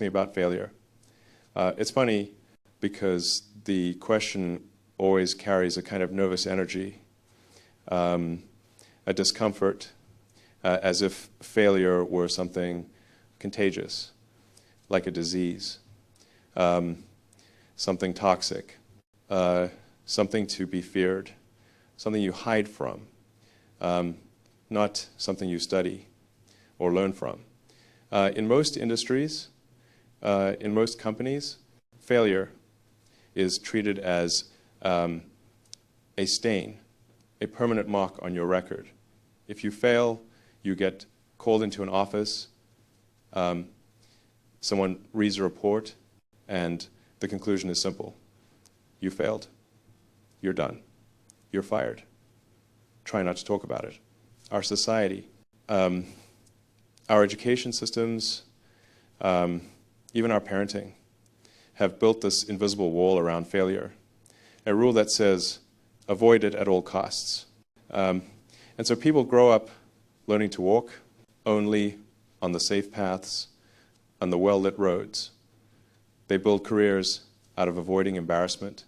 Me about failure. It's funny because the question always carries a kind of nervous energy, a discomfort, as if failure were something contagious, like a disease, something toxic, something to be feared, something you hide from, not something you study or learn from. In most industries, in most companies, failure is treated as a stain, a permanent mark on your record. If you fail, you get called into an office, someone reads a report, and the conclusion is simple. You failed. You're done. You're fired. Try not to talk about it. Our society, our education systems, even our parenting, have built this invisible wall around failure, a rule that says, avoid it at all costs. And so people grow up learning to walk only on the safe paths, on the well-lit roads. They build careers out of avoiding embarrassment.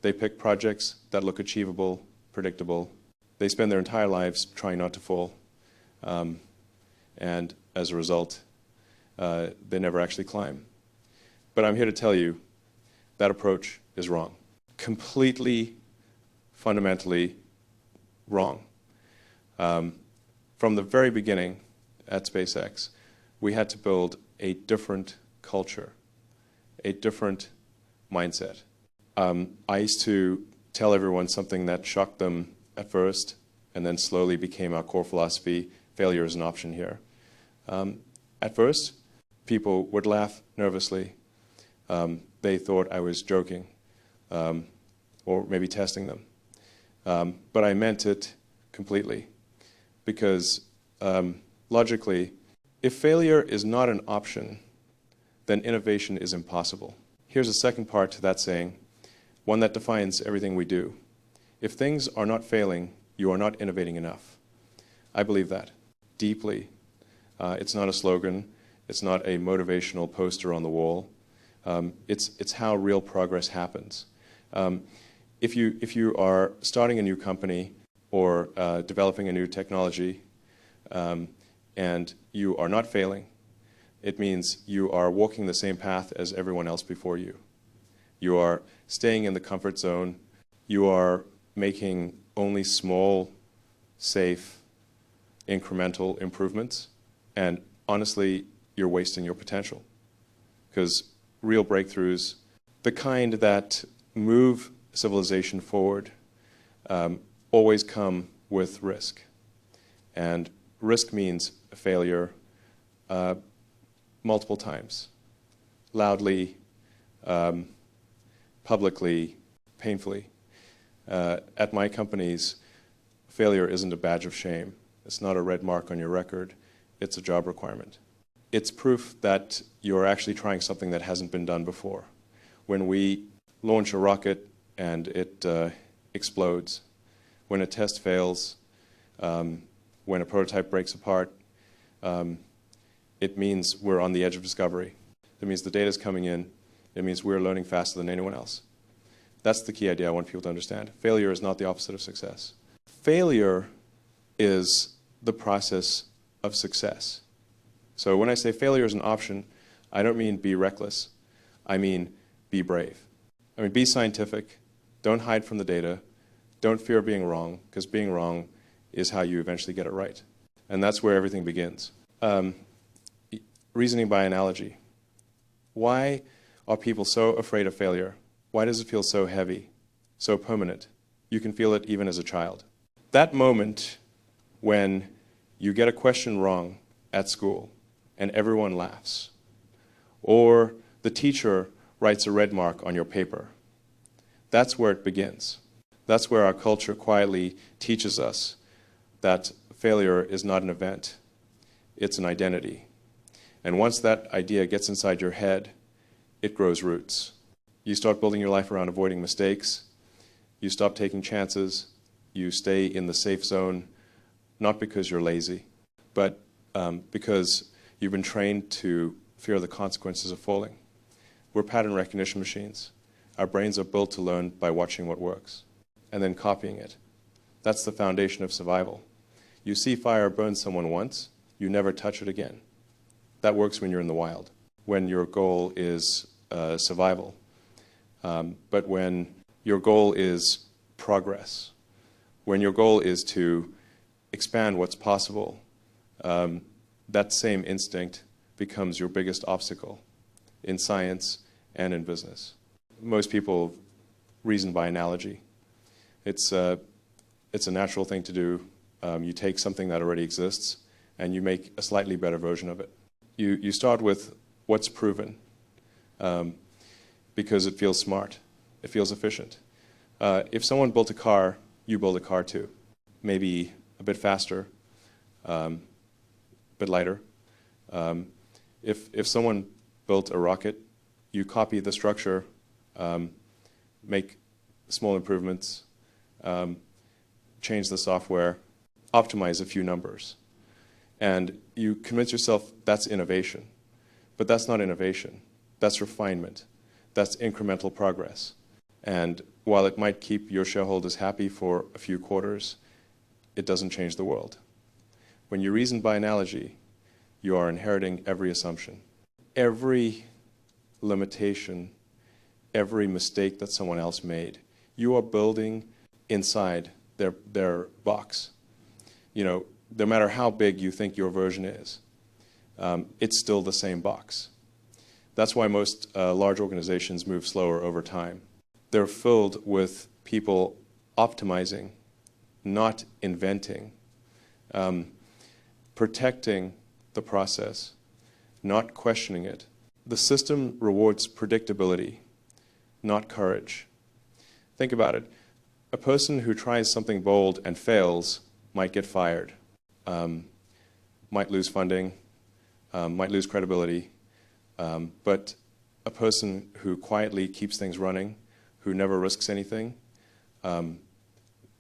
They pick projects that look achievable, predictable. They spend their entire lives trying not to fall. And as a result, they never actually climb. But I'm here to tell you that approach is wrong. Completely, fundamentally wrong. From the very beginning at SpaceX, we had to build a different culture, a different mindset. I used to tell everyone something that shocked them at first and then slowly became our core philosophy: failure is an option here. At first, people would laugh nervously. They thought I was joking or maybe testing them. But I meant it completely because logically, if failure is not an option, then innovation is impossible. Here's a second part to that saying, one that defines everything we do. If things are not failing, you are not innovating enough. I believe that deeply. It's not a slogan. It's not a motivational poster on the wall. It's how real progress happens. If you are starting a new company or developing a new technology and you are not failing, it means you are walking the same path as everyone else before you. You are staying in the comfort zone. You are making only small, safe, incremental improvements. And honestly, you're wasting your potential. Because real breakthroughs, the kind that move civilization forward, always come with risk. And risk means failure multiple times, loudly, publicly, painfully. At my companies, failure isn't a badge of shame. It's not a red mark on your record. It's a job requirement. It's proof that you're actually trying something that hasn't been done before. When we launch a rocket and it explodes, when a test fails, when a prototype breaks apart, it means we're on the edge of discovery. It means the data's coming in. It means we're learning faster than anyone else. That's the key idea I want people to understand. Failure is not the opposite of success. Failure is the process of success. So when I say failure is an option, I don't mean be reckless. I mean be brave. I mean be scientific. Don't hide from the data. Don't fear being wrong, because being wrong is how you eventually get it right. And that's where everything begins. Reasoning by analogy. Why are people so afraid of failure? Why does it feel so heavy, so permanent? You can feel it even as a child. That moment when you get a question wrong at school and everyone laughs, or the teacher writes a red mark on your paper, that's where it begins. That's where our culture quietly teaches us that failure is not an event, it's an identity. And once that idea gets inside your head, it grows roots. You start building your life around avoiding mistakes. You stop taking chances. You stay in the safe zone, not because you're lazy, but because you've been trained to fear the consequences of falling. We're pattern recognition machines. Our brains are built to learn by watching what works and then copying it. That's the foundation of survival. You see fire burn someone once, you never touch it again. That works when you're in the wild, when your goal is survival. But when your goal is progress, when your goal is to expand what's possible, that same instinct becomes your biggest obstacle in science and in business. Most people reason by analogy. It's a natural thing to do. You take something that already exists and you make a slightly better version of it. You start with what's proven because it feels smart. It feels efficient. If someone built a car, you build a car too. Maybe a bit faster, a bit lighter. If someone built a rocket, you copy the structure, make small improvements, change the software, optimize a few numbers. And you convince yourself that's innovation. But that's not innovation. That's refinement. That's incremental progress. And while it might keep your shareholders happy for a few quarters, it doesn't change the world. When you reason by analogy, you are inheriting every assumption. Every limitation, every mistake that someone else made, you are building inside their box. You know, no matter how big you think your version is, it's still the same box. That's why most large organizations move slower over time. They're filled with people optimizing, not inventing, protecting the process, not questioning it. The system rewards predictability, not courage. Think about it. A person who tries something bold and fails might get fired, might lose funding, might lose credibility, but a person who quietly keeps things running, who never risks anything,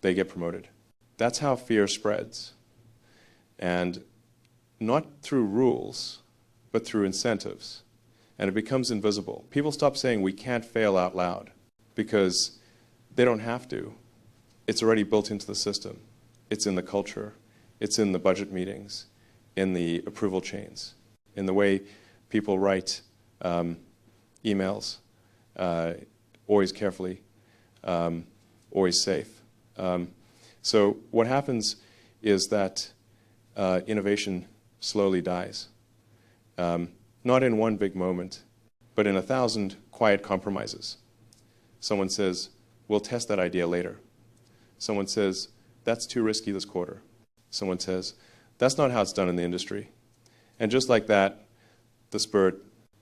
they get promoted. That's how fear spreads. And not through rules, but through incentives. And it becomes invisible. People stop saying we can't fail out loud because they don't have to. It's already built into the system. It's in the culture. It's in the budget meetings, in the approval chains, in the way people write emails, always carefully, always safe. So what happens is that innovation slowly dies. Not in one big moment, but in 1,000 quiet compromises. Someone says, we'll test that idea later. Someone says, that's too risky this quarter. Someone says, that's not how it's done in the industry. And just like that, the spirit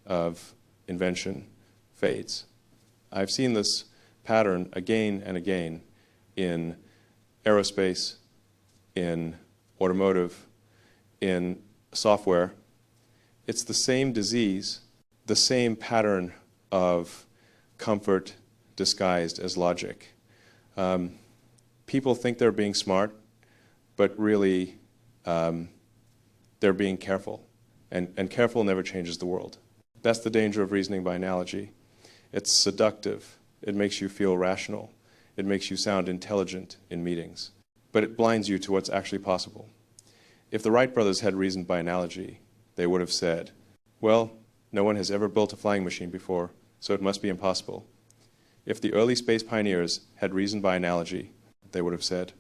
of invention fades. I've seen this pattern again and again in aerospace, in automotive, in software. It's the same disease, the same pattern of comfort disguised as logic. People think they're being smart, but really they're being careful. And careful never changes the world. That's the danger of reasoning by analogy. It's seductive. It makes you feel rational. It makes you sound intelligent in meetings. But it blinds you to what's actually possible. If the Wright brothers had reasoned by analogy, they would have said, well, no one has ever built a flying machine before, so it must be impossible. If the early space pioneers had reasoned by analogy, they would have said,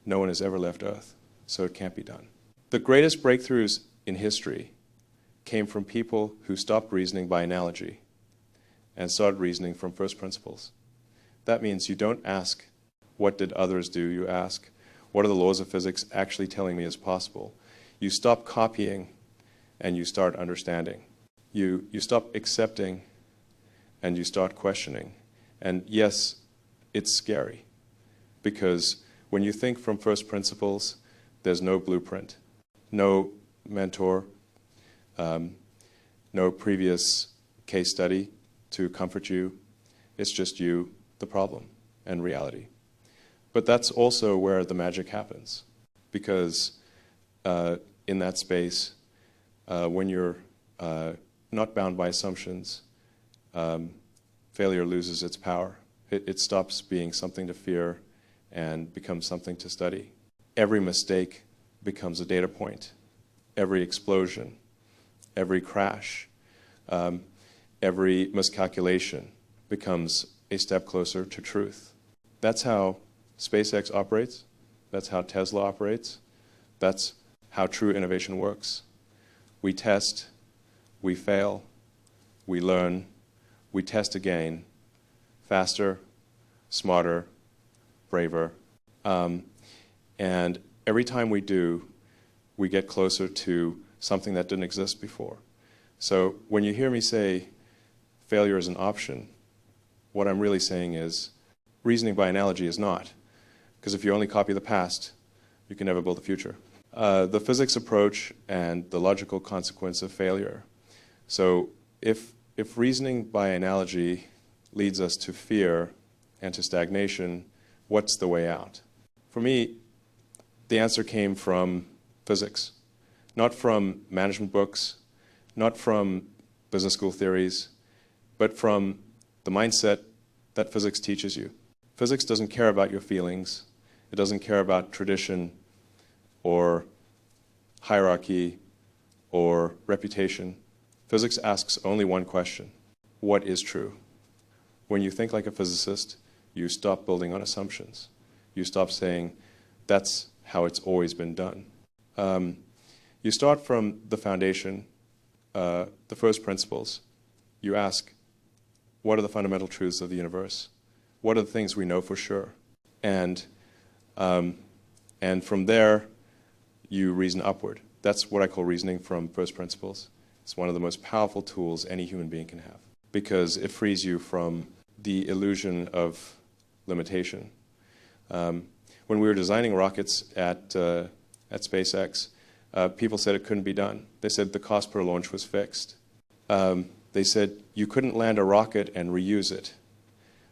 no one has ever left Earth, so it can't be done. The greatest breakthroughs in history came from people who stopped reasoning by analogy and started reasoning from first principles. That means you don't ask, what did others do? You ask, what are the laws of physics actually telling me is possible? You stop copying and you start understanding. You stop accepting and you start questioning. And yes, it's scary because when you think from first principles, there's no blueprint, no mentor, no previous case study to comfort you. It's just you, the problem, and reality. But that's also where the magic happens, because in that space, when you're not not bound by assumptions, failure loses its power. It stops being something to fear and becomes something to study. Every mistake becomes a data point. Every explosion, every crash, every miscalculation becomes a step closer to truth. That's how SpaceX operates. That's how Tesla operates. That's how true innovation works. We test, we fail, we learn, we test again, faster, smarter, braver. And every time we do, we get closer to something that didn't exist before. So when you hear me say failure is an option, what I'm really saying is reasoning by analogy is not. Because if you only copy the past, you can never build the future. The physics approach and the logical consequence of failure. So if reasoning by analogy leads us to fear and to stagnation, what's the way out? For me, the answer came from physics, not from management books, not from business school theories, but from the mindset that physics teaches you. Physics doesn't care about your feelings. It doesn't care about tradition or hierarchy or reputation. Physics asks only one question: what is true? When you think like a physicist, you stop building on assumptions. You stop saying, that's how it's always been done. You start from the foundation, the first principles. You ask, what are the fundamental truths of the universe? What are the things we know for sure? And from there, you reason upward. That's what I call reasoning from first principles. It's one of the most powerful tools any human being can have, because it frees you from the illusion of limitation. When we were designing rockets at SpaceX, people said it couldn't be done. They said the cost per launch was fixed. They said you couldn't land a rocket and reuse it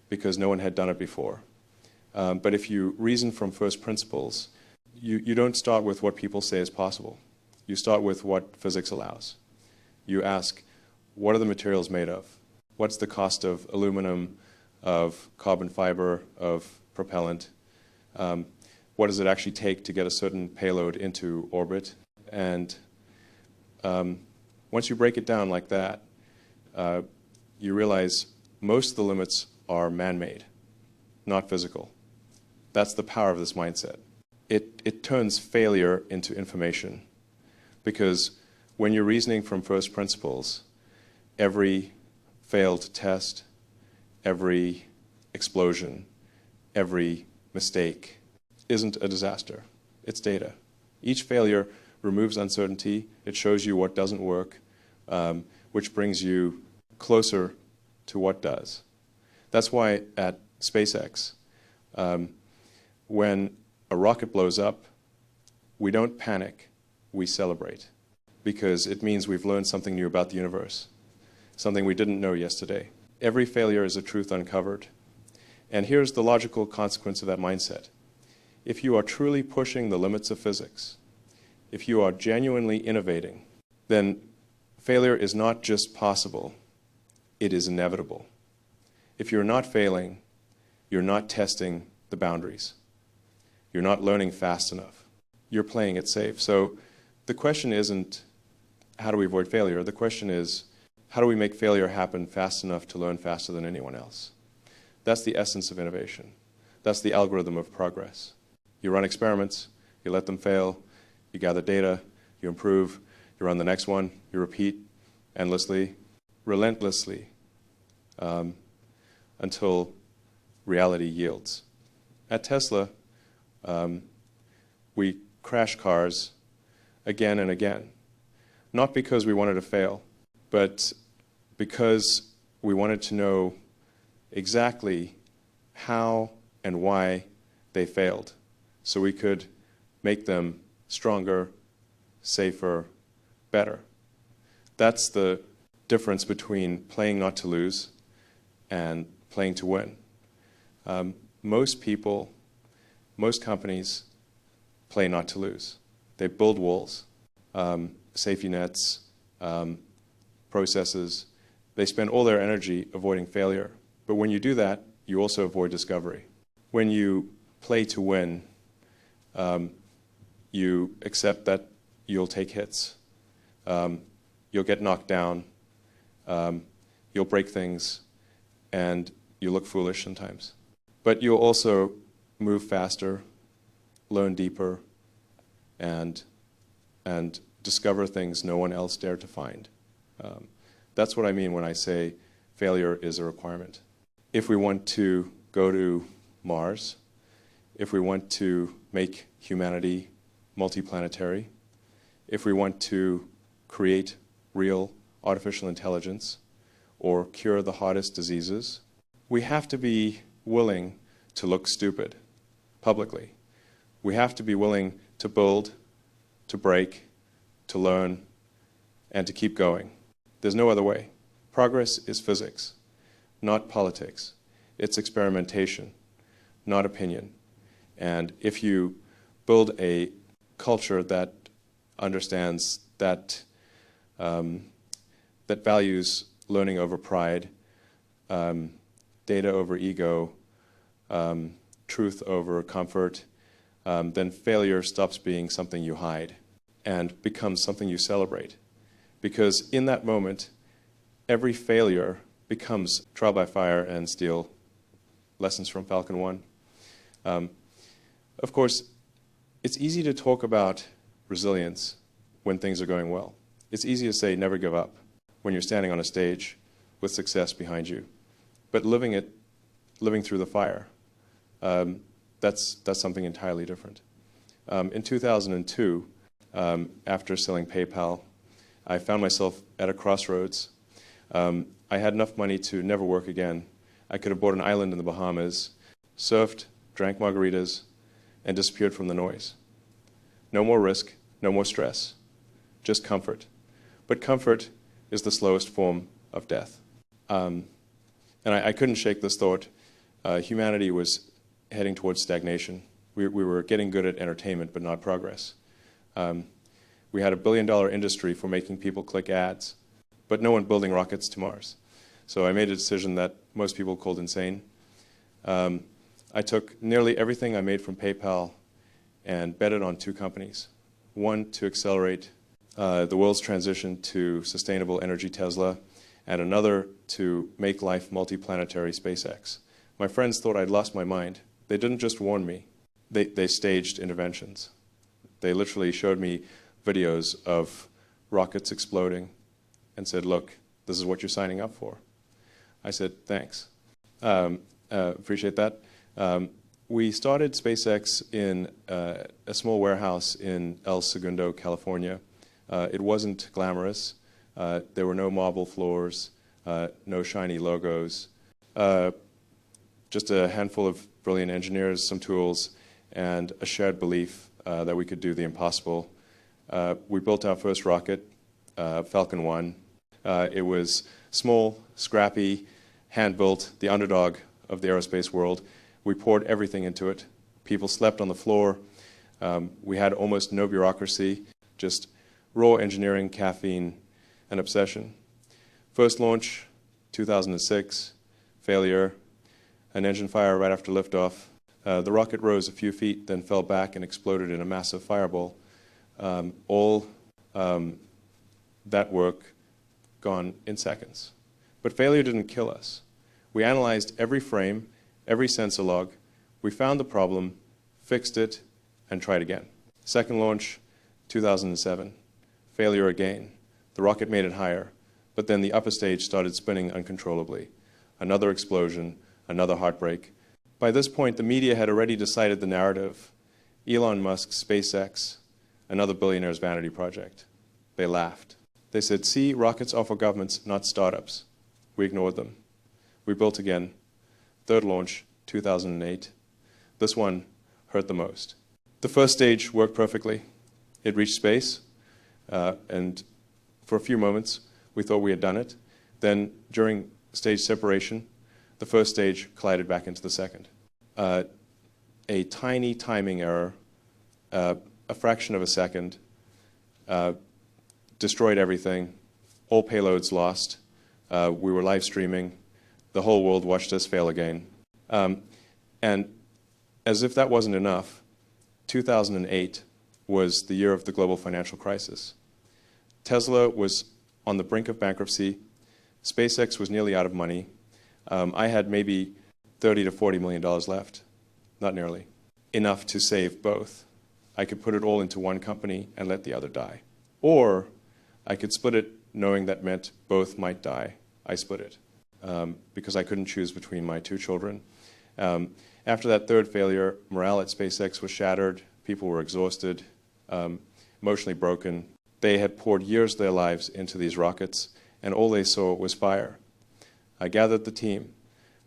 because no one had done it before. But if you reason from first principles, you don't start with what people say is possible. You start with what physics allows. You ask, what are the materials made of? What's the cost of aluminum, of carbon fiber, of propellant? What does it actually take to get a certain payload into orbit? And once you break it down like that, you realize most of the limits are man-made, not physical. That's the power of this mindset. It turns failure into information, because when you're reasoning from first principles, every failed test, every explosion, every mistake isn't a disaster. It's data. Each failure removes uncertainty. It shows you what doesn't work, which brings you closer to what does. That's why at SpaceX, when a rocket blows up, we don't panic, we celebrate, because it means we've learned something new about the universe, something we didn't know yesterday. Every failure is a truth uncovered. And here's the logical consequence of that mindset. If you are truly pushing the limits of physics, if you are genuinely innovating, then failure is not just possible, it is inevitable. If you're not failing, you're not testing the boundaries. You're not learning fast enough. You're playing it safe. So the question isn't, how do we avoid failure? The question is, how do we make failure happen fast enough to learn faster than anyone else? That's the essence of innovation. That's the algorithm of progress. You run experiments, you let them fail, you gather data, you improve, you run the next one, you repeat endlessly, relentlessly, until reality yields. At Tesla, we crash cars again and again, not because we wanted to fail, but because we wanted to know exactly how and why they failed, so we could make them stronger, safer, better. That's the difference between playing not to lose and playing to win. Most people, most companies play not to lose. They build walls, safety nets, processes. They spend all their energy avoiding failure. But when you do that, you also avoid discovery. When you play to win, you accept that you'll take hits. You'll get knocked down. You'll break things. And you look foolish sometimes. But you'll also move faster, learn deeper, and discover things no one else dared to find. That's what I mean when I say failure is a requirement. If we want to go to Mars, if we want to make humanity multiplanetary, if we want to create real artificial intelligence or cure the hardest diseases, we have to be willing to look stupid publicly. We have to be willing to build, to break, to learn, and to keep going. There's no other way. Progress is physics, not politics. It's experimentation, not opinion. And if you build a culture that understands that that values learning over pride, data over ego, truth over comfort, then failure stops being something you hide and becomes something you celebrate. Because in that moment, every failure becomes trial by fire and steel. Lessons from Falcon 1. Of course, it's easy to talk about resilience when things are going well. It's easy to say never give up when you're standing on a stage with success behind you. But living through the fire, that's something entirely different. In 2002, after selling PayPal, I found myself at a crossroads. I had enough money to never work again. I could have bought an island in the Bahamas, surfed, drank margaritas, and disappeared from the noise. No more risk, no more stress, just comfort. But comfort is the slowest form of death. And I couldn't shake this thought. Humanity was heading towards stagnation. We were getting good at entertainment, but not progress. We had $1 billion industry for making people click ads, but no one building rockets to Mars. So I made a decision that most people called insane. I took nearly everything I made from PayPal and bet it on 2 companies. One to accelerate the world's transition to sustainable energy, Tesla, and another to make life multiplanetary, SpaceX. My friends thought I'd lost my mind. They didn't just warn me. They staged interventions. They literally showed me videos of rockets exploding and said, look, this is what you're signing up for. I said, thanks. Appreciate that. We started SpaceX in a small warehouse in El Segundo, California. It wasn't glamorous. There were no marble floors, no shiny logos, just a handful of brilliant engineers, some tools, and a shared belief that we could do the impossible. We built our first rocket, Falcon 1. It was small, scrappy, hand-built, the underdog of the aerospace world. We poured everything into it. People slept on the floor. We had almost no bureaucracy, just raw engineering, caffeine, and obsession. First launch, 2006, failure, an engine fire right after liftoff. The rocket rose a few feet, then fell back and exploded in a massive fireball. All that work gone in seconds. But failure didn't kill us. We analyzed every frame, every sensor log. We found the problem, fixed it, and tried again. Second launch, 2007. Failure again. The rocket made it higher, but then the upper stage started spinning uncontrollably. Another explosion, another heartbreak. By this point, the media had already decided the narrative. Elon Musk's SpaceX, another billionaire's vanity project. They laughed. They said, see, rockets are for governments, not startups. We ignored them. We built again. Third launch, 2008. This one hurt the most. The first stage worked perfectly. It reached space, and for a few moments, we thought we had done it. Then, during stage separation, the first stage collided back into the second. A tiny timing error, a fraction of a second, destroyed everything, all payloads lost. We were live streaming. The whole world watched us fail again. And as if that wasn't enough, 2008 was the year of the global financial crisis. Tesla was on the brink of bankruptcy. SpaceX was nearly out of money. I had maybe $30 to $40 million left, not nearly. Enough to save both. I could put it all into one company and let the other die. Or I could split it knowing that meant both might die. I split it because I couldn't choose between my two children. After that third failure, morale at SpaceX was shattered. People were exhausted, emotionally broken. They had poured years of their lives into these rockets, and all they saw was fire. I gathered the team.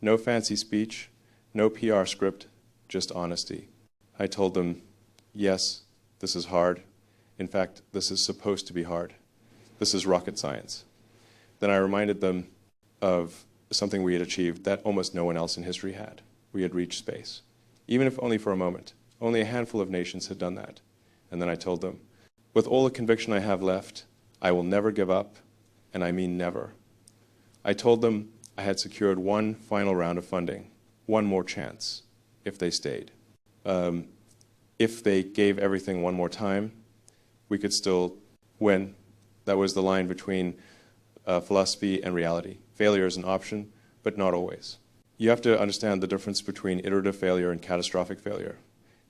No fancy speech, no PR script, just honesty. I told them, yes, this is hard. In fact, this is supposed to be hard. This is rocket science. Then I reminded them of something we had achieved that almost no one else in history had. We had reached space, even if only for a moment. Only a handful of nations had done that. And then I told them, with all the conviction I have left, I will never give up, and I mean never. I told them I had secured one final round of funding, one more chance, if they stayed. If they gave everything one more time, we could still win. That was the line between philosophy and reality. Failure is an option, but not always. You have to understand the difference between iterative failure and catastrophic failure.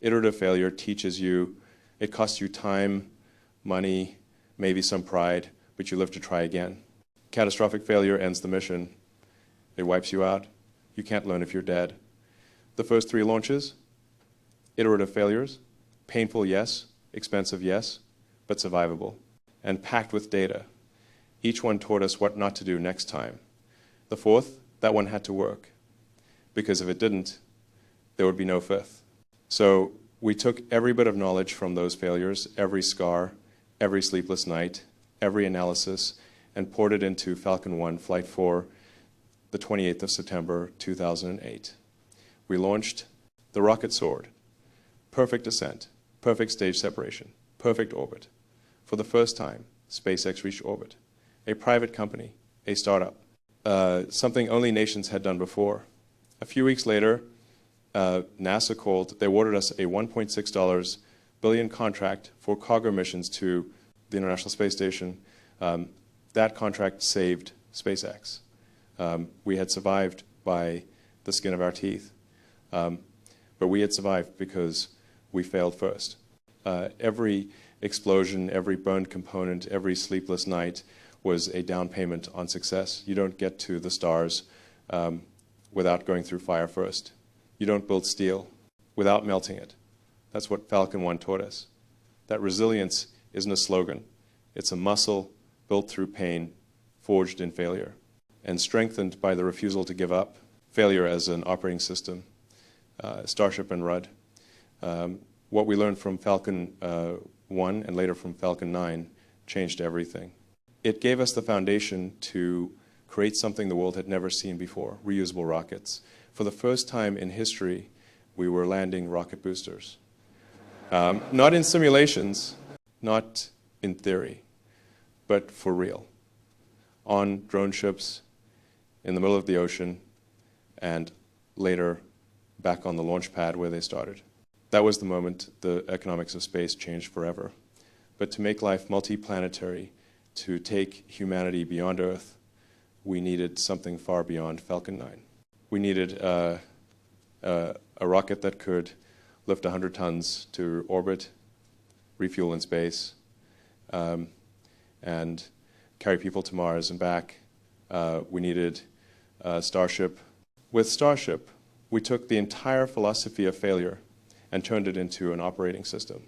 Iterative failure teaches you, it costs you time, money, maybe some pride, but you live to try again. Catastrophic failure ends the mission. It wipes you out. You can't learn if you're dead. The first 3 launches, iterative failures, painful, yes, expensive, yes, but survivable, and packed with data. Each one taught us what not to do next time. The 4th, that one had to work, because if it didn't, there would be no 5th. So we took every bit of knowledge from those failures, every scar, every sleepless night, every analysis, and poured it into Falcon 1 Flight 4, the 28th of September, 2008. We launched the rocket soared. Perfect descent, perfect stage separation, perfect orbit. For the first time, SpaceX reached orbit. A private company, a startup, something only nations had done before. A few weeks later, NASA called. They awarded us a $1.6 billion contract for cargo missions to the International Space Station. That contract saved SpaceX. We had survived by the skin of our teeth, but we had survived because we failed first. Every explosion, every burned component, every sleepless night was a down payment on success. You don't get to the stars without going through fire first. You don't build steel without melting it. That's what Falcon 1 taught us. That resilience isn't a slogan. It's a muscle built through pain, forged in failure, and strengthened by the refusal to give up, failure as an operating system, Starship and Rudd. What we learned from Falcon 1 and later from Falcon 9 changed everything. It gave us the foundation to create something the world had never seen before, reusable rockets. For the first time in history, we were landing rocket boosters. Not in simulations, not in theory, but for real. On drone ships, in the middle of the ocean, and later back on the launch pad where they started. That was the moment the economics of space changed forever. But to make life multi-planetary, to take humanity beyond Earth, we needed something far beyond Falcon 9. We needed a rocket that could lift 100 tons to orbit, refuel in space, and carry people to Mars and back. We needed Starship. With Starship, we took the entire philosophy of failure and turned it into an operating system.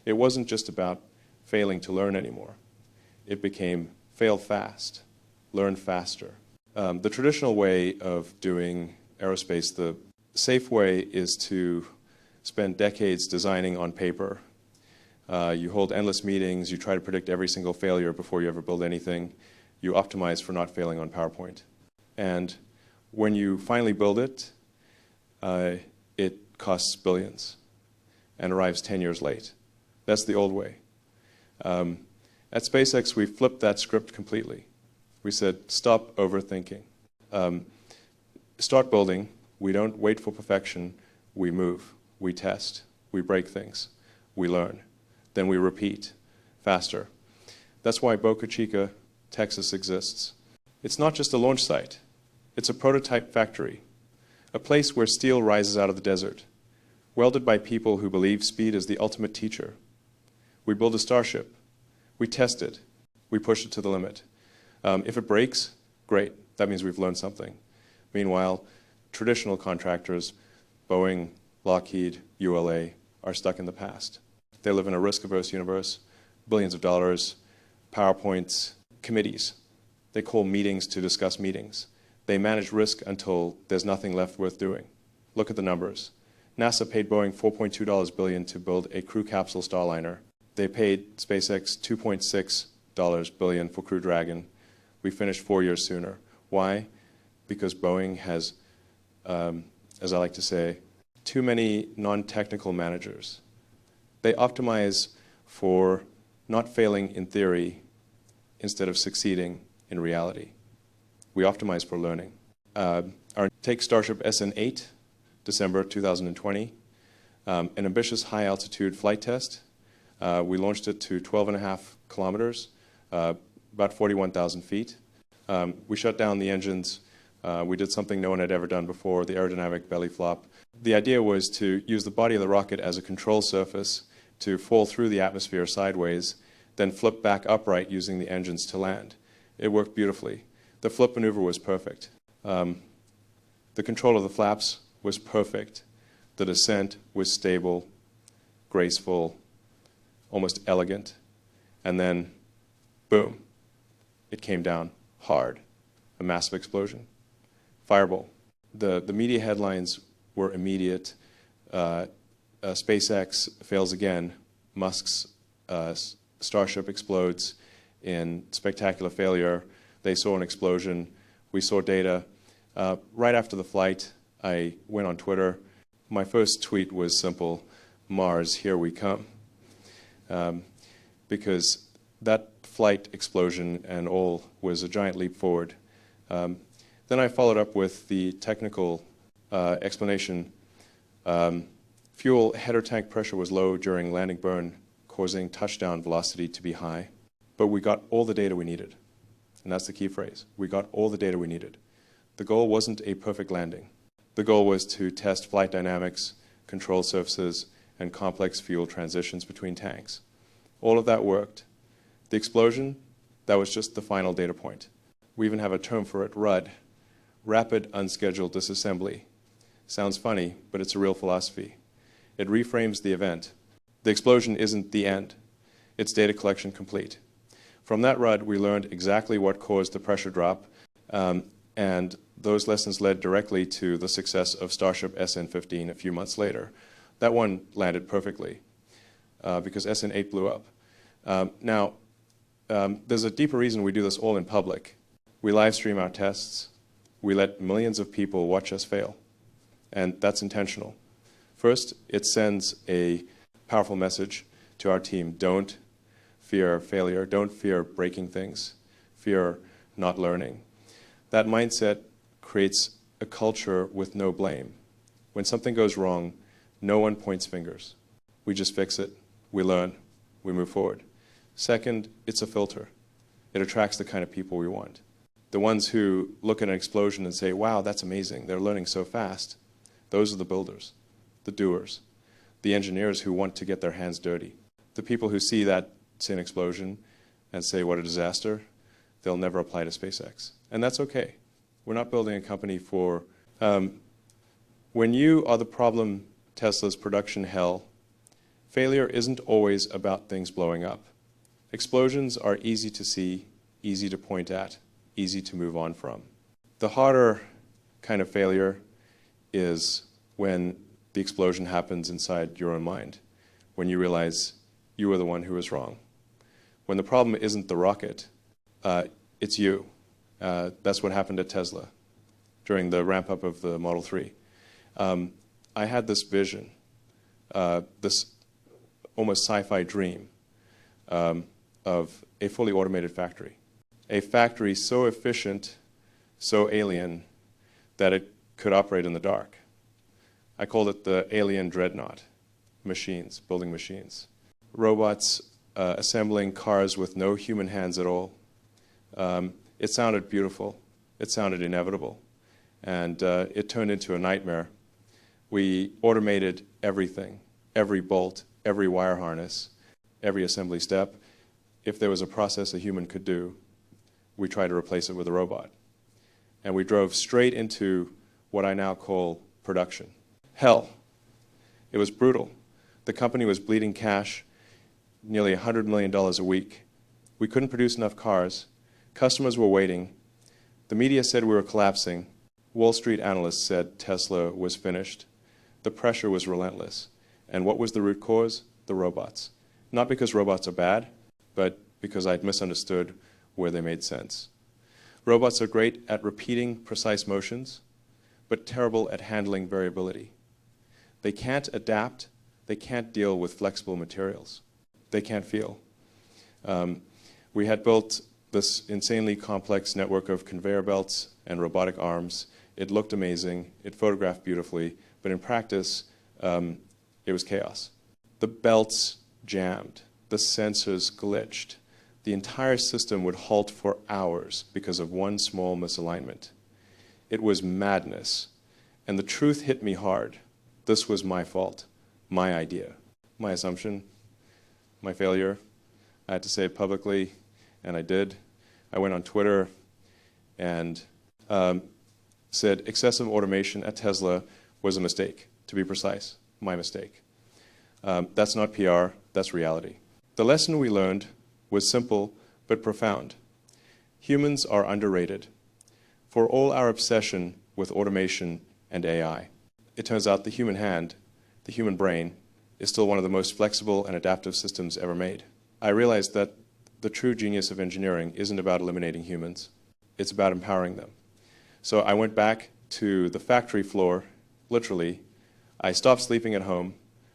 It wasn't just about failing to learn anymore. It became fail fast, learn faster. The traditional way of doing aerospace, the safe way, is to spend decades designing on paper. You hold endless meetings. You try to predict every single failure before you ever build anything. You optimize for not failing on PowerPoint. And when you finally build it, it costs billions and arrives 10 years late. That's the old way. At SpaceX, we flipped that script completely. We said, stop overthinking. Start building. We don't wait for perfection. We move. We test. We break things. We learn. Then we repeat faster. That's why Boca Chica, Texas exists. It's not just a launch site. It's a prototype factory, a place where steel rises out of the desert, welded by people who believe speed is the ultimate teacher. We build a starship. We test it. We push it to the limit. If it breaks, great. That means we've learned something. Meanwhile, traditional contractors, Boeing, Lockheed, ULA, are stuck in the past. They live in a risk-averse universe, billions of dollars, PowerPoints, committees. They call meetings to discuss meetings. They manage risk until there's nothing left worth doing. Look at the numbers. NASA paid Boeing $4.2 billion to build a crew capsule Starliner. They paid SpaceX $2.6 billion for Crew Dragon. We finished 4 years sooner. Why? Because Boeing has, as I like to say, too many non-technical managers. They optimize for not failing in theory instead of succeeding in reality. We optimize for learning. Take Starship SN8, December 2020, an ambitious high-altitude flight test. We launched it to 12.5 kilometers, about 41,000 feet. We shut down the engines. We did something no one had ever done before, the aerodynamic belly flop. The idea was to use the body of the rocket as a control surface to fall through the atmosphere sideways, then flip back upright using the engines to land. It worked beautifully. The flip maneuver was perfect. The control of the flaps was perfect. The descent was stable, graceful, almost elegant. And then, boom, it came down hard. A massive explosion. Fireball. The media headlines were immediate. SpaceX fails again. Musk's Starship explodes in spectacular failure. They saw an explosion. We saw data. Right after the flight, I went on Twitter. My first tweet was simple, Mars, here we come. Because that flight explosion and all was a giant leap forward. Then I followed up with the technical explanation. Fuel header tank pressure was low during landing burn, causing touchdown velocity to be high. But we got all the data we needed. And that's the key phrase. We got all the data we needed. The goal wasn't a perfect landing. The goal was to test flight dynamics, control surfaces, and complex fuel transitions between tanks. All of that worked. The explosion, that was just the final data point. We even have a term for it, RUD, Rapid Unscheduled Disassembly. Sounds funny, but it's a real philosophy. It reframes the event. The explosion isn't the end. It's data collection complete. From that RUD, we learned exactly what caused the pressure drop, and those lessons led directly to the success of Starship SN15 a few months later. That one landed perfectly because SN8 blew up. Now, there's a deeper reason we do this all in public. We live stream our tests. We let millions of people watch us fail, and that's intentional. First, it sends a powerful message to our team. Don't fear failure. Don't fear breaking things. Fear not learning. That mindset creates a culture with no blame. When something goes wrong, no one points fingers. We just fix it. We learn. We move forward. Second, it's a filter. It attracts the kind of people we want. The ones who look at an explosion and say, wow, that's amazing. They're learning so fast. Those are the builders, the doers, the engineers who want to get their hands dirty. The people who see that, say, an explosion and say, what a disaster, they'll never apply to SpaceX. And that's okay. We're not building a company for... when you are the problem Tesla's production hell, failure isn't always about things blowing up. Explosions are easy to see, easy to point at, easy to move on from. The harder kind of failure is when the explosion happens inside your own mind, when you realize you were the one who was wrong. When the problem isn't the rocket, it's you. That's what happened at Tesla during the ramp-up of the Model 3. I had this vision, this almost sci-fi dream of a fully automated factory. A factory so efficient, so alien, that it could operate in the dark. I called it the alien dreadnought. Machines, building machines. Robots assembling cars with no human hands at all. It sounded beautiful. It sounded inevitable. And it turned into a nightmare. We automated everything, every bolt, every wire harness, every assembly step. If there was a process a human could do, we tried to replace it with a robot. And we drove straight into what I now call production. Hell. It was brutal. The company was bleeding cash, nearly $100 million a week. We couldn't produce enough cars. Customers were waiting. The media said we were collapsing. Wall Street analysts said Tesla was finished. The pressure was relentless. And what was the root cause? The robots. Not because robots are bad, but because I'd misunderstood where they made sense. Robots are great at repeating precise motions, but terrible at handling variability. They can't adapt. They can't deal with flexible materials. They can't feel. We had built this insanely complex network of conveyor belts and robotic arms. It looked amazing. It photographed beautifully. But in practice, it was chaos. The belts jammed. The sensors glitched. The entire system would halt for hours because of one small misalignment. It was madness. And the truth hit me hard. This was my fault, my idea, my assumption, my failure. I had to say it publicly, and I did. I went on Twitter and said excessive automation at Tesla was a mistake, to be precise, my mistake. That's not PR, that's reality. The lesson we learned was simple but profound. Humans are underrated. For all our obsession with automation and AI, it turns out the human hand, the human brain, is still one of the most flexible and adaptive systems ever made. I realized that the true genius of engineering isn't about eliminating humans. It's about empowering them. So I went back to the factory floor, literally. I stopped sleeping at home.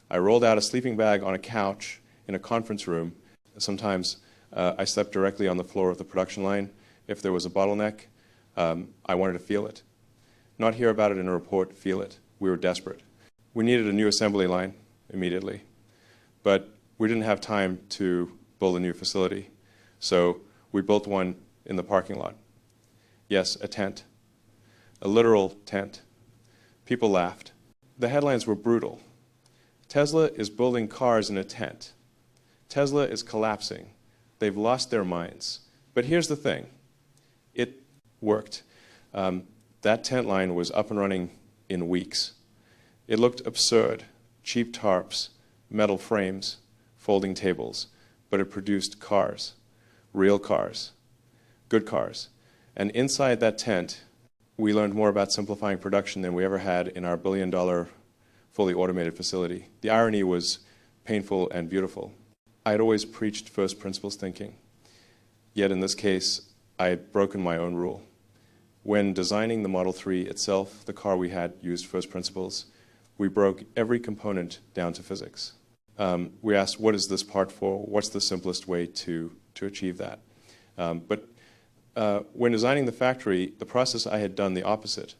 I rolled out a sleeping bag on a couch in a conference room. Sometimes I slept directly on the floor of the production line. If there was a bottleneck, I wanted to feel it. Not hear about it in a report, feel it. We were desperate. We needed a new assembly line immediately, but we didn't have time to build a new facility. So we built one in the parking lot. Yes, a tent, a literal tent. People laughed. The headlines were brutal. Tesla is building cars in a tent. Tesla is collapsing. They've lost their minds. But here's the thing. It worked. That tent line was up and running in weeks. It looked absurd. Cheap tarps, metal frames, folding tables. But it produced cars, real cars, good cars. And inside that tent, we learned more about simplifying production than we ever had in our billion-dollar fully automated facility. The irony was painful and beautiful. I had always preached first principles thinking. Yet in this case, I had broken my own rule. When designing the Model 3 itself, the car we had used first principles. We broke every component down to physics. We asked, what is this part for? What's the simplest way to achieve that? But when designing the factory, the process I had done the opposite.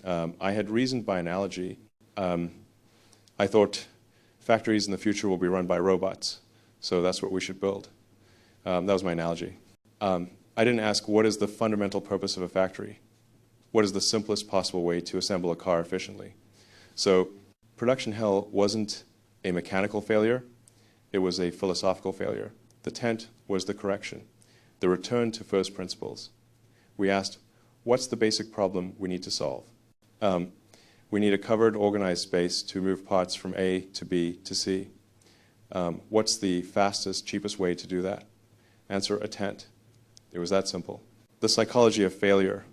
I had reasoned by analogy. I thought factories in the future will be run by robots, so that's what we should build. That was my analogy. I didn't ask, what is the fundamental purpose of a factory? What is the simplest possible way to assemble a car efficiently? So production hell wasn't a mechanical failure. It was a philosophical failure. The tent was the correction, the return to first principles. We asked, what's the basic problem we need to solve? We need a covered, organized space to move parts from A to B to C. What's the fastest, cheapest way to do that? Answer, a tent. It was that simple. The psychology of failure,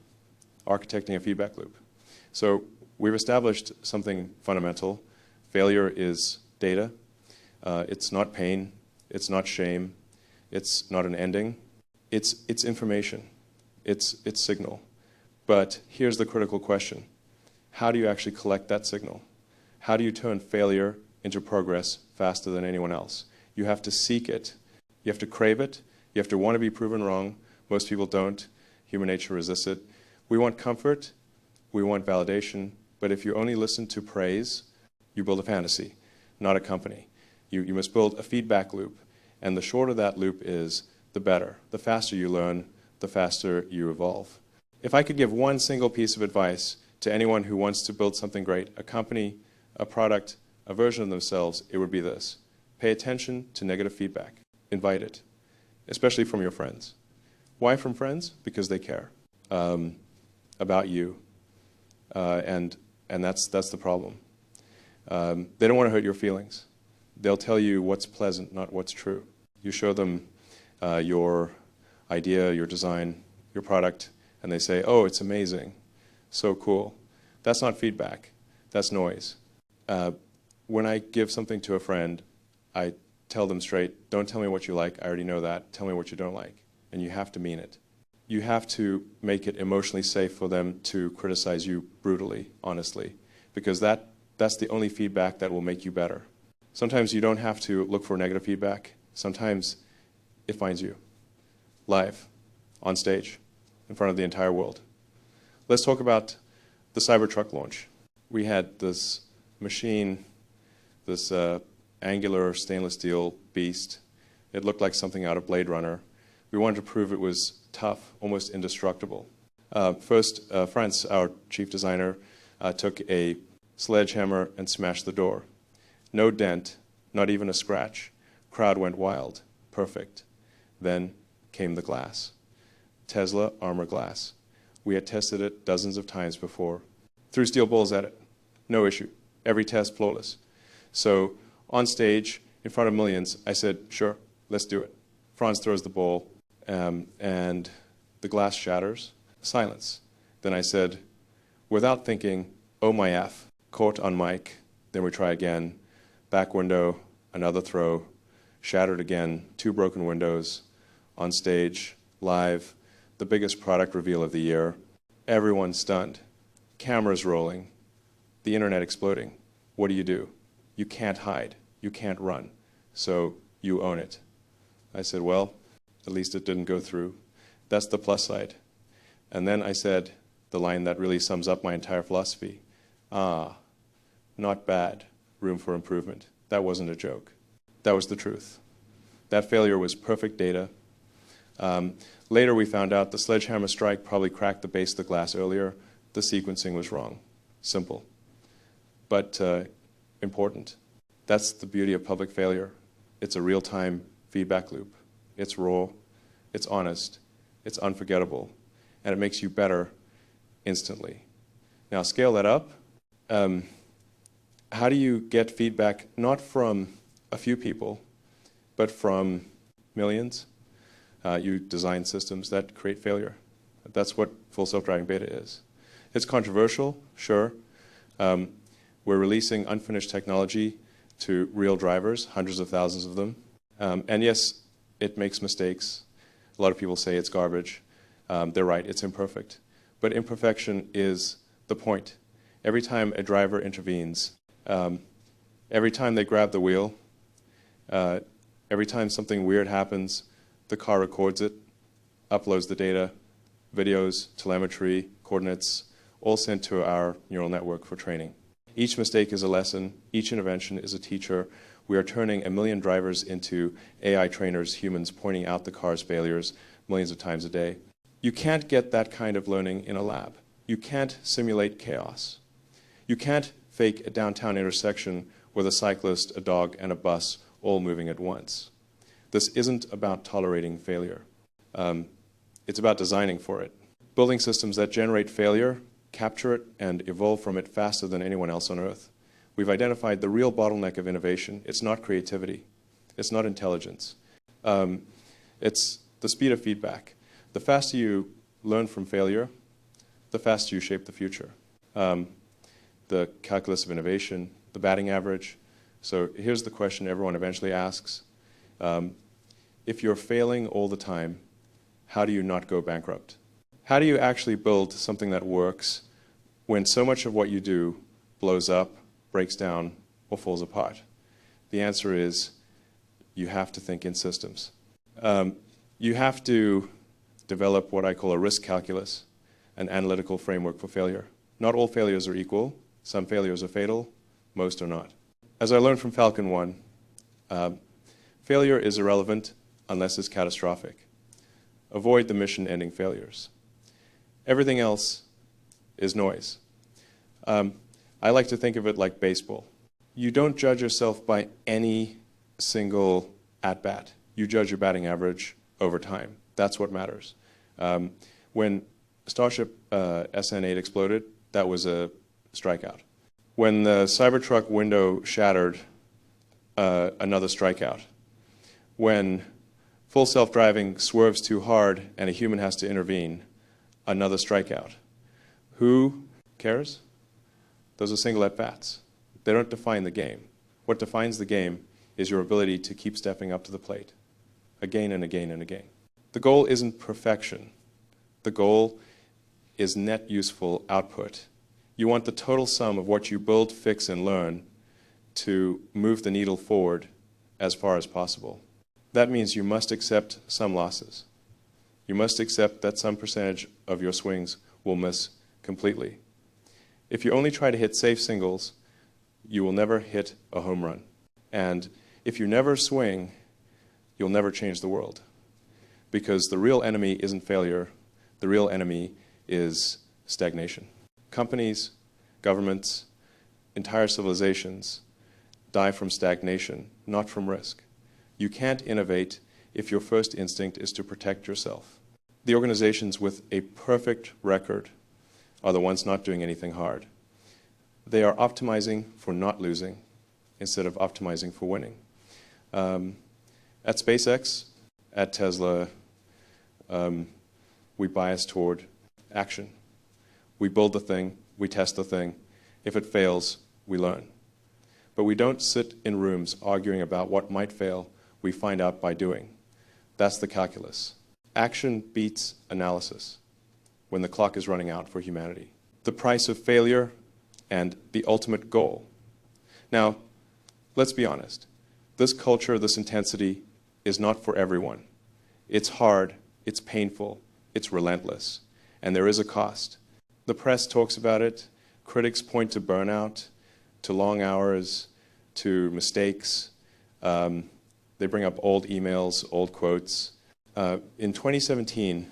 architecting a feedback loop. So we've established something fundamental. Failure is data. It's not pain. It's not shame. It's not an ending. It's information. It's signal. But here's the critical question. How do you actually collect that signal? How do you turn failure into progress faster than anyone else? You have to seek it. You have to crave it. You have to want to be proven wrong. Most people don't. Human nature resists it. We want comfort. We want validation. But if you only listen to praise, you build a fantasy, not a company. You must build a feedback loop. And the shorter that loop is, the better. The faster you learn, the faster you evolve. If I could give one single piece of advice to anyone who wants to build something great, a company, a product, a version of themselves, it would be this. Pay attention to negative feedback. Invite it, especially from your friends. Why from friends? Because they care about you, and that's the problem. They don't want to hurt your feelings. They'll tell you what's pleasant, not what's true. You show them your idea, your design, your product, and they say, oh, it's amazing, so cool. That's not feedback. That's noise. When I give something to a friend, I tell them straight, don't tell me what you like, I already know that, tell me what you don't like. And you have to mean it. You have to make it emotionally safe for them to criticize you brutally, honestly, because that's the only feedback that will make you better. Sometimes you don't have to look for negative feedback. Sometimes it finds you, live, on stage, in front of the entire world. Let's talk about the Cybertruck launch. We had this machine, this angular stainless steel beast. It looked like something out of Blade Runner. We wanted to prove it was tough, almost indestructible. First, Franz, our chief designer, took a sledgehammer and smashed the door. No dent, not even a scratch. Crowd went wild. Perfect. Then came the glass. Tesla armor glass. We had tested it dozens of times before. Threw steel balls at it. No issue. Every test flawless. So on stage, in front of millions, I said, sure, let's do it. Franz throws the ball, and the glass shatters. Silence. Then I said, without thinking, oh my F, caught on mic. Then we try again. Back window, another throw, shattered again, 2 broken windows, on stage, live, the biggest product reveal of the year. Everyone stunned. Cameras rolling. The internet exploding. What do? You can't hide. You can't run. So you own it. I said, well, at least it didn't go through. That's the plus side. And then I said the line that really sums up my entire philosophy. Ah, not bad. Room for improvement. That wasn't a joke. That was the truth. That failure was perfect data. Later we found out the sledgehammer strike probably cracked the base of the glass earlier. The sequencing was wrong. Simple. But important. That's the beauty of public failure. It's a real-time feedback loop. It's raw, it's honest, it's unforgettable, and it makes you better instantly. Now scale that up. How do you get feedback not from a few people, but from millions? You design systems that create failure. That's what full self-driving beta is. It's controversial, sure. We're releasing unfinished technology to real drivers, hundreds of thousands of them. And yes, it makes mistakes. A lot of people say it's garbage. They're right, it's imperfect. But imperfection is the point. Every time a driver intervenes, every time they grab the wheel, every time something weird happens, the car records it, uploads the data, videos, telemetry, coordinates, all sent to our neural network for training. Each mistake is a lesson. Each intervention is a teacher. We are turning 1 million drivers into AI trainers, humans pointing out the car's failures millions of times a day. You can't get that kind of learning in a lab. You can't simulate chaos. You can't fake a downtown intersection with a cyclist, a dog, and a bus all moving at once. This isn't about tolerating failure. It's about designing for it. Building systems that generate failure, capture it, and evolve from it faster than anyone else on Earth. We've identified the real bottleneck of innovation. It's not creativity. It's not intelligence. It's the speed of feedback. The faster you learn from failure, the faster you shape the future. The calculus of innovation, the batting average. So here's the question everyone eventually asks. If you're failing all the time, how do you not go bankrupt? How do you actually build something that works when so much of what you do blows up, breaks down, or falls apart? The answer is you have to think in systems. You have to develop what I call a risk calculus, an analytical framework for failure. Not all failures are equal. Some failures are fatal, most are not. As I learned from Falcon 1, failure is irrelevant unless it's catastrophic. Avoid the mission-ending failures. Everything else is noise. I like to think of it like baseball. You don't judge yourself by any single at-bat. You judge your batting average over time. That's what matters. When Starship SN8 exploded, that was a strikeout. When the Cybertruck window shattered, another strikeout. When full self-driving swerves too hard and a human has to intervene, another strikeout. Who cares? Those are single at-bats. They don't define the game. What defines the game is your ability to keep stepping up to the plate, again and again and again. The goal isn't perfection. The goal is net useful output. You want the total sum of what you build, fix, and learn to move the needle forward as far as possible. That means you must accept some losses. You must accept that some percentage of your swings will miss completely. If you only try to hit safe singles, you will never hit a home run. And if you never swing, you'll never change the world. Because the real enemy isn't failure. The real enemy is stagnation. Companies, governments, entire civilizations die from stagnation, not from risk. You can't innovate if your first instinct is to protect yourself. The organizations with a perfect record are the ones not doing anything hard. They are optimizing for not losing instead of optimizing for winning. At SpaceX, at Tesla, we bias toward action. We build the thing, we test the thing. If it fails, we learn. But we don't sit in rooms arguing about what might fail. We find out by doing. That's the calculus. Action beats analysis when the clock is running out for humanity. The price of failure and the ultimate goal. Now, let's be honest. This culture, this intensity is not for everyone. It's hard, it's painful, it's relentless, and there is a cost. The press talks about it. Critics point to burnout, to long hours, to mistakes. They bring up old emails, old quotes. In 2017,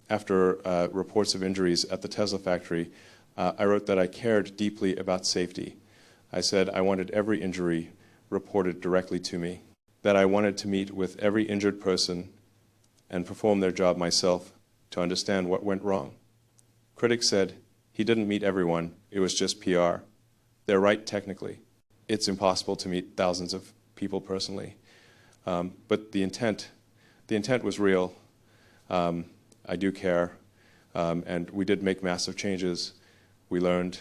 after reports of injuries at the Tesla factory, I wrote that I cared deeply about safety. I said I wanted every injury reported directly to me, that I wanted to meet with every injured person and perform their job myself to understand what went wrong. Critics said he didn't meet everyone, it was just PR. They're right technically. It's impossible to meet thousands of people personally. But the intent was real. I do care. And we did make massive changes. We learned.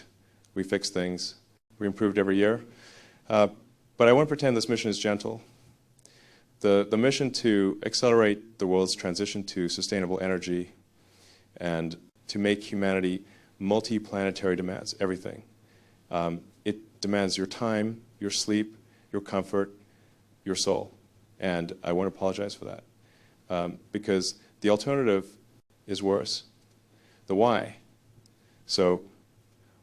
We fixed things. We improved every year. But I won't pretend this mission is gentle. The mission to accelerate the world's transition to sustainable energy and to make humanity multi-planetary demands everything. It demands your time, your sleep, your comfort, your soul. And I won't apologize for that. Because the alternative is worse. The why. So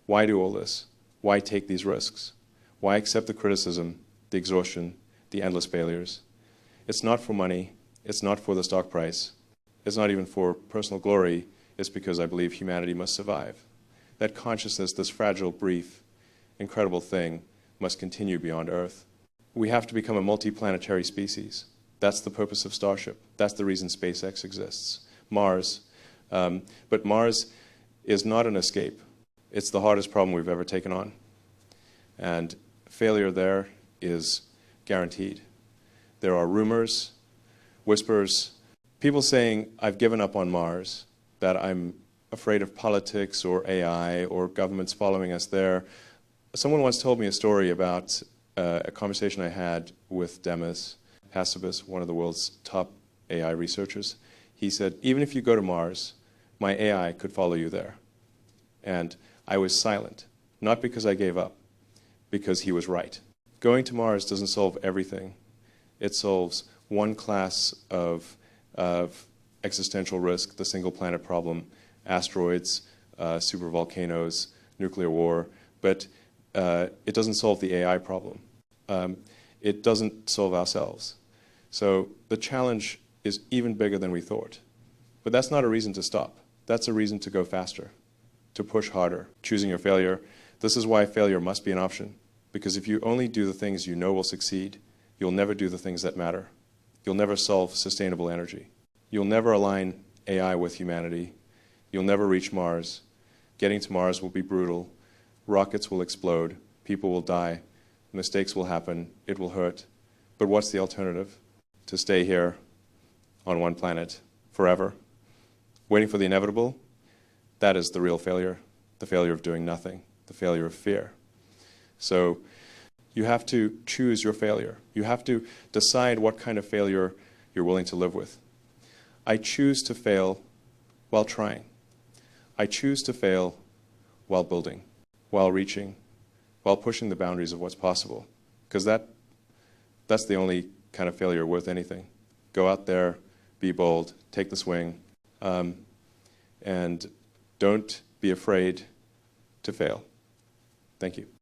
why do all this? Why take these risks? Why accept the criticism, the exhaustion, the endless failures? It's not for money. It's not for the stock price. It's not even for personal glory. It's because I believe humanity must survive. That consciousness, this fragile, brief, incredible thing, must continue beyond Earth. We have to become a multi-planetary species. That's the purpose of Starship. That's the reason SpaceX exists. Mars. But Mars is not an escape. It's the hardest problem we've ever taken on. And failure there is guaranteed. There are rumors, whispers, people saying, I've given up on Mars, that I'm afraid of politics or AI or governments following us there. Someone once told me a story about a conversation I had with Demis Hassabis, one of the world's top AI researchers. He said, even if you go to Mars, my AI could follow you there. And I was silent, not because I gave up, because he was right. Going to Mars doesn't solve everything. It solves one class of existential risk, the single planet problem, asteroids, supervolcanoes, nuclear war, but it doesn't solve the AI problem. It doesn't solve ourselves. So the challenge is even bigger than we thought. But that's not a reason to stop. That's a reason to go faster, to push harder, choosing your failure. This is why failure must be an option. Because if you only do the things you know will succeed, you'll never do the things that matter. You'll never solve sustainable energy. You'll never align AI with humanity. You'll never reach Mars. Getting to Mars will be brutal. Rockets will explode. People will die. Mistakes will happen. It will hurt. But what's the alternative? To stay here on one planet forever, waiting for the inevitable? That is the real failure, the failure of doing nothing, the failure of fear. So you have to choose your failure. You have to decide what kind of failure you're willing to live with. I choose to fail while trying. I choose to fail while building, while reaching, while pushing the boundaries of what's possible. Because that's the only kind of failure worth anything. Go out there, be bold, take the swing, and don't be afraid to fail. Thank you.